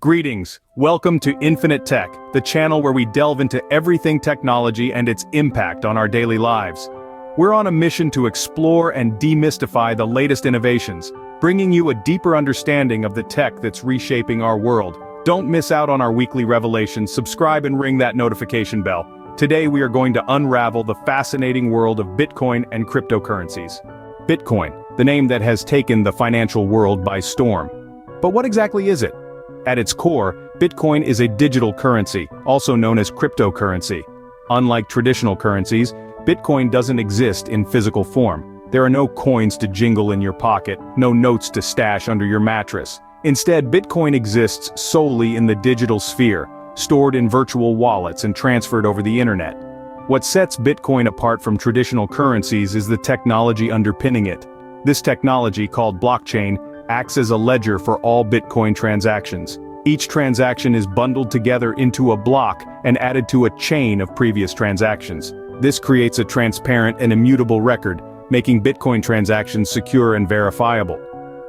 Greetings, welcome to Infinite Tech, the channel where we delve into everything technology and its impact on our daily lives. We're on a mission to explore and demystify the latest innovations, bringing you a deeper understanding of the tech that's reshaping our world. Don't miss out on our weekly revelations, subscribe and ring that notification bell. Today we are going to unravel the fascinating world of Bitcoin and cryptocurrencies. Bitcoin, the name that has taken the financial world by storm. But what exactly is it? At its core, Bitcoin is a digital currency, also known as cryptocurrency. Unlike traditional currencies, Bitcoin doesn't exist in physical form. There are no coins to jingle in your pocket, no notes to stash under your mattress. Instead, Bitcoin exists solely in the digital sphere, stored in virtual wallets and transferred over the internet. What sets Bitcoin apart from traditional currencies is the technology underpinning it. This technology, called blockchain, acts as a ledger for all Bitcoin transactions. Each transaction is bundled together into a block and added to a chain of previous transactions. This creates a transparent and immutable record, making Bitcoin transactions secure and verifiable.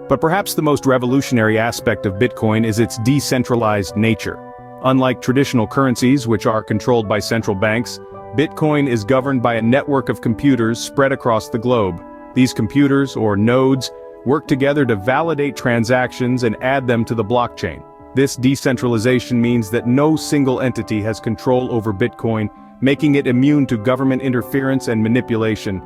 But perhaps the most revolutionary aspect of Bitcoin is its decentralized nature. Unlike traditional currencies, which are controlled by central banks, Bitcoin is governed by a network of computers spread across the globe. These computers, or nodes, work together to validate transactions and add them to the blockchain. This decentralization means that no single entity has control over Bitcoin, making it immune to government interference and manipulation.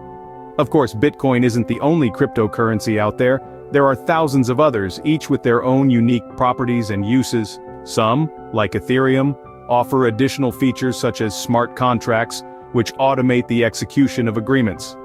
Of course, Bitcoin isn't the only cryptocurrency out there. There are thousands of others, each with their own unique properties and uses. Some, like Ethereum, offer additional features such as smart contracts, which automate the execution of agreements.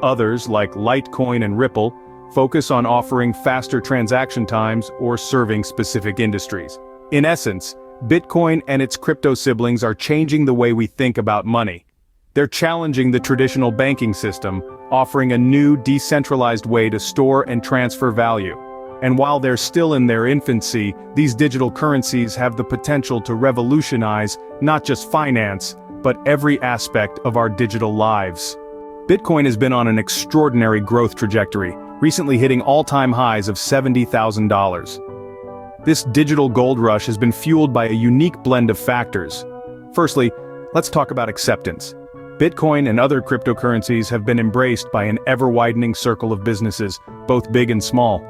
Others, like Litecoin and Ripple, focus on offering faster transaction times or serving specific industries. In essence, Bitcoin and its crypto siblings are changing the way we think about money. They're challenging the traditional banking system, offering a new decentralized way to store and transfer value. And while they're still in their infancy, these digital currencies have the potential to revolutionize not just finance, but every aspect of our digital lives. Bitcoin has been on an extraordinary growth trajectory, recently hitting all-time highs of $70,000. This digital gold rush has been fueled by a unique blend of factors. Firstly, let's talk about acceptance. Bitcoin and other cryptocurrencies have been embraced by an ever-widening circle of businesses, both big and small.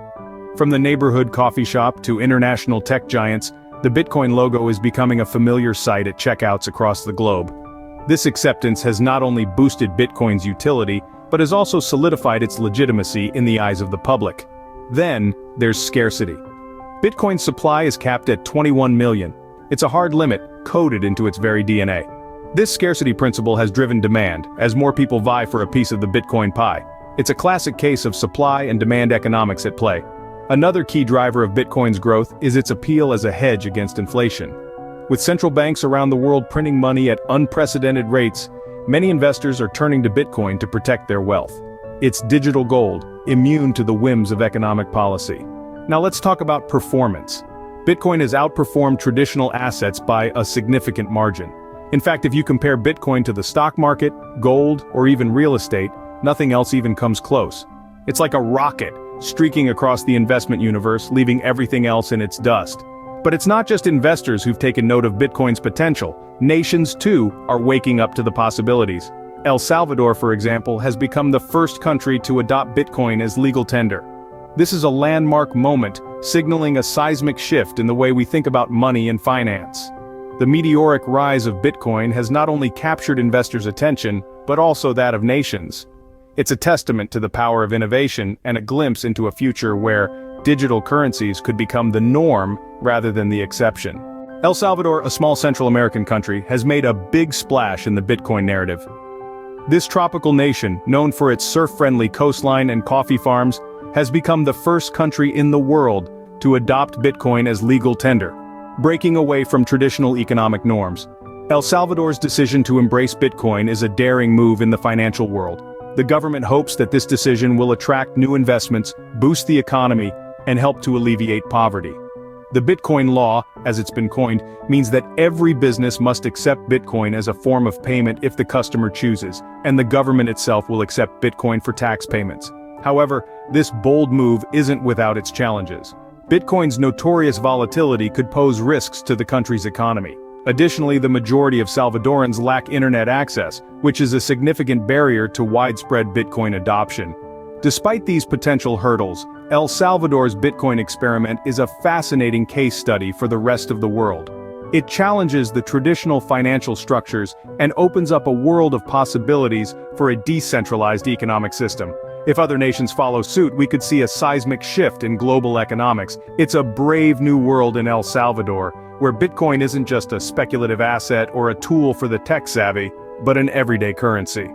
From the neighborhood coffee shop to international tech giants, the Bitcoin logo is becoming a familiar sight at checkouts across the globe. This acceptance has not only boosted Bitcoin's utility, but has also solidified its legitimacy in the eyes of the public. Then, there's scarcity. Bitcoin's supply is capped at 21 million. It's a hard limit, coded into its very DNA. This scarcity principle has driven demand, as more people vie for a piece of the Bitcoin pie. It's a classic case of supply and demand economics at play. Another key driver of Bitcoin's growth is its appeal as a hedge against inflation. With central banks around the world printing money at unprecedented rates, many investors are turning to Bitcoin to protect their wealth. It's digital gold, immune to the whims of economic policy. Now let's talk about performance. Bitcoin has outperformed traditional assets by a significant margin. In fact, if you compare Bitcoin to the stock market, gold, or even real estate, nothing else even comes close. It's like a rocket, streaking across the investment universe, leaving everything else in its dust. But it's not just investors who've taken note of Bitcoin's potential. Nations, too, are waking up to the possibilities. El Salvador, for example, has become the first country to adopt Bitcoin as legal tender. This is a landmark moment, signaling a seismic shift in the way we think about money and finance. The meteoric rise of Bitcoin has not only captured investors' attention, but also that of nations. It's a testament to the power of innovation and a glimpse into a future where digital currencies could become the norm rather than the exception. El Salvador, a small Central American country, has made a big splash in the Bitcoin narrative. This tropical nation, known for its surf-friendly coastline and coffee farms, has become the first country in the world to adopt Bitcoin as legal tender, breaking away from traditional economic norms. El Salvador's decision to embrace Bitcoin is a daring move in the financial world. The government hopes that this decision will attract new investments, boost the economy, and help to alleviate poverty. The Bitcoin law, as it's been coined, means that every business must accept Bitcoin as a form of payment if the customer chooses, and the government itself will accept Bitcoin for tax payments. However, this bold move isn't without its challenges. Bitcoin's notorious volatility could pose risks to the country's economy. Additionally, the majority of Salvadorans lack internet access, which is a significant barrier to widespread Bitcoin adoption. Despite these potential hurdles, El Salvador's Bitcoin experiment is a fascinating case study for the rest of the world. It challenges the traditional financial structures and opens up a world of possibilities for a decentralized economic system. If other nations follow suit, we could see a seismic shift in global economics. It's a brave new world in El Salvador, where Bitcoin isn't just a speculative asset or a tool for the tech-savvy, but an everyday currency.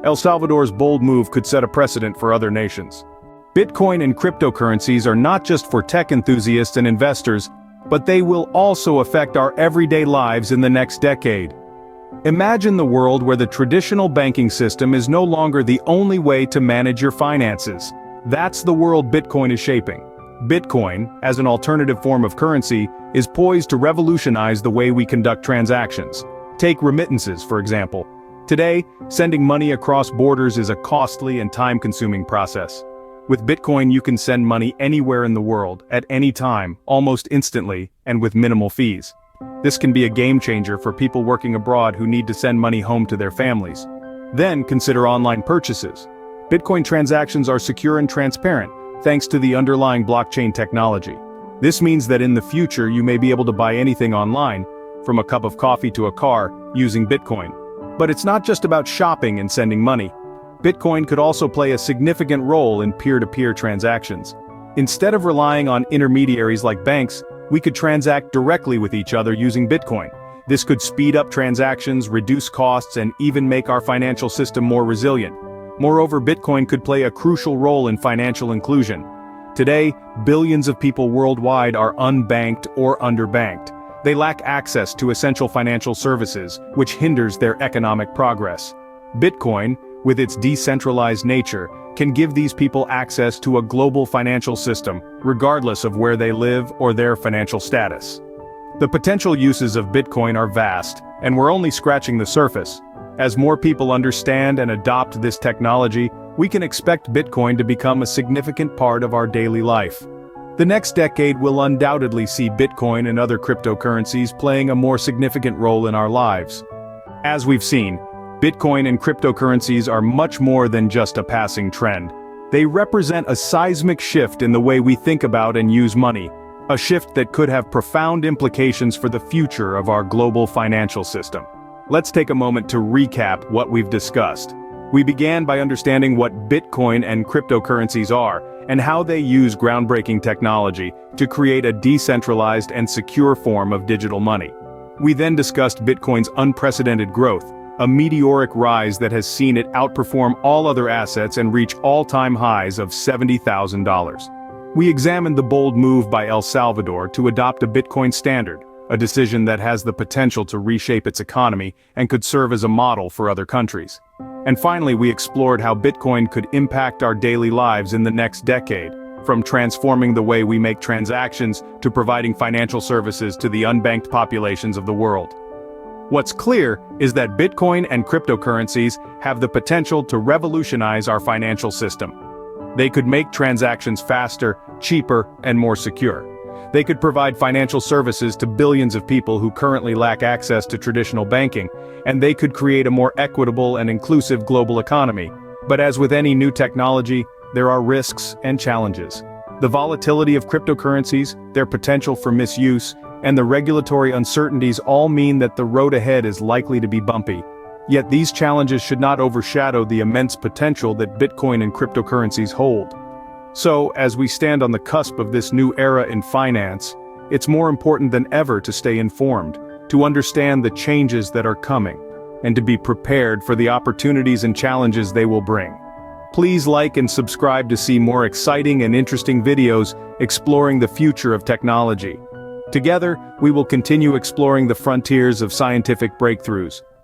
El Salvador's bold move could set a precedent for other nations. Bitcoin and cryptocurrencies are not just for tech enthusiasts and investors, but they will also affect our everyday lives in the next decade. Imagine the world where the traditional banking system is no longer the only way to manage your finances. That's the world Bitcoin is shaping. Bitcoin, as an alternative form of currency, is poised to revolutionize the way we conduct transactions. Take remittances, for example. Today, sending money across borders is a costly and time-consuming process. With Bitcoin, you can send money anywhere in the world, at any time, almost instantly, and with minimal fees. This can be a game-changer for people working abroad who need to send money home to their families. Then consider online purchases. Bitcoin transactions are secure and transparent, thanks to the underlying blockchain technology. This means that in the future you may be able to buy anything online, from a cup of coffee to a car, using Bitcoin. But it's not just about shopping and sending money. Bitcoin could also play a significant role in peer-to-peer transactions. Instead of relying on intermediaries like banks, we could transact directly with each other using Bitcoin. This could speed up transactions, reduce costs, and even make our financial system more resilient. Moreover, Bitcoin could play a crucial role in financial inclusion. Today, billions of people worldwide are unbanked or underbanked. They lack access to essential financial services, which hinders their economic progress. Bitcoin, with its decentralized nature, can give these people access to a global financial system, regardless of where they live or their financial status. The potential uses of Bitcoin are vast, and we're only scratching the surface. As more people understand and adopt this technology, we can expect Bitcoin to become a significant part of our daily life. The next decade will undoubtedly see Bitcoin and other cryptocurrencies playing a more significant role in our lives. As we've seen, Bitcoin and cryptocurrencies are much more than just a passing trend. They represent a seismic shift in the way we think about and use money, a shift that could have profound implications for the future of our global financial system. Let's take a moment to recap what we've discussed. We began by understanding what Bitcoin and cryptocurrencies are, and how they use groundbreaking technology to create a decentralized and secure form of digital money. We then discussed Bitcoin's unprecedented growth, a meteoric rise that has seen it outperform all other assets and reach all-time highs of $70,000. We examined the bold move by El Salvador to adopt a Bitcoin standard, a decision that has the potential to reshape its economy and could serve as a model for other countries. And finally, we explored how Bitcoin could impact our daily lives in the next decade, from transforming the way we make transactions to providing financial services to the unbanked populations of the world. What's clear is that Bitcoin and cryptocurrencies have the potential to revolutionize our financial system. They could make transactions faster, cheaper, and more secure. They could provide financial services to billions of people who currently lack access to traditional banking, and they could create a more equitable and inclusive global economy. But as with any new technology, there are risks and challenges. The volatility of cryptocurrencies, their potential for misuse, and the regulatory uncertainties all mean that the road ahead is likely to be bumpy. Yet these challenges should not overshadow the immense potential that Bitcoin and cryptocurrencies hold. So, as we stand on the cusp of this new era in finance, it's more important than ever to stay informed, to understand the changes that are coming, and to be prepared for the opportunities and challenges they will bring. Please like and subscribe to see more exciting and interesting videos exploring the future of technology. Together, we will continue exploring the frontiers of scientific breakthroughs,